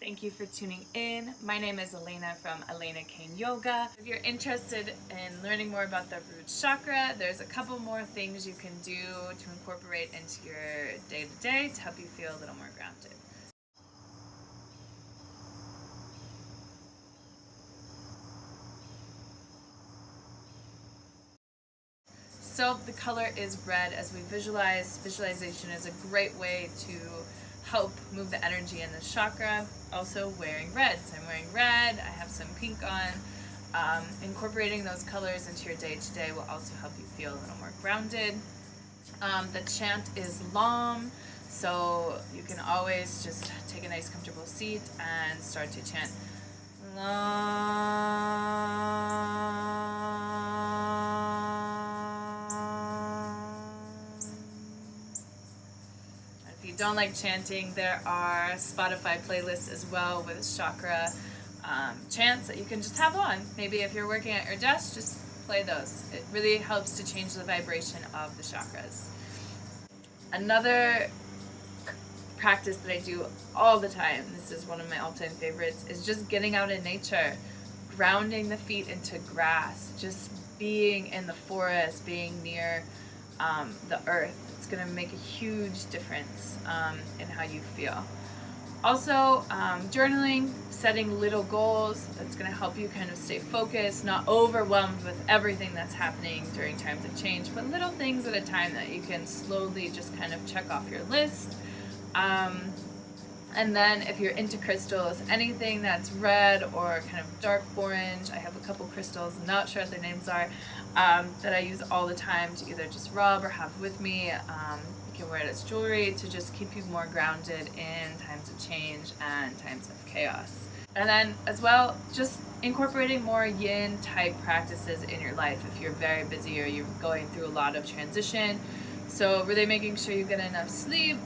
Thank you for tuning in. My name is Elena from Elena Kane Yoga. If you're interested in learning more about the root chakra, there's a couple more things you can do to incorporate into your day-to-day to help you feel a little more grounded. So the color is red as we visualize. Visualization is a great way to help move the energy in the chakra. Also wearing red. So I'm wearing red, I have some pink on. Incorporating those colors into your day-to-day will also help you feel a little more grounded. The chant is LAM, so you can always just take a nice comfortable seat and start to chant LAM. If you don't like chanting, there are Spotify playlists as well with chakra chants that you can just have on. Maybe if you're working at your desk, just play those. It really helps to change the vibration of the chakras. Another practice that I do all the time, this is one of my all-time favorites, is just getting out in nature, grounding the feet into grass, just being in the forest, being near the earth. It's going to make a huge difference in how you feel. Also, journaling, setting little goals, that's going to help you kind of stay focused, not overwhelmed with everything that's happening during times of change, but little things at a time that you can slowly just kind of check off your list. And then if you're into crystals, anything that's red or kind of dark orange, I have a couple crystals, I'm not sure what their names are, that I use all the time to either just rub or have with me. You can wear it as jewelry to just keep you more grounded in times of change and times of chaos. And then as well, just incorporating more yin type practices in your life if you're very busy or you're going through a lot of transition. So really making sure you get enough sleep,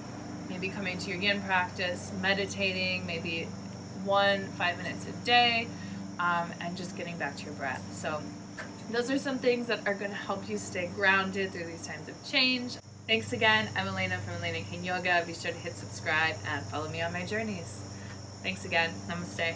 maybe coming to your yin practice, meditating, maybe 5 minutes a day, and just getting back to your breath. So those are some things that are going to help you stay grounded through these times of change. Thanks again. I'm Elena from Elena Kane Yoga. Be sure to hit subscribe and follow me on my journeys. Thanks again. Namaste.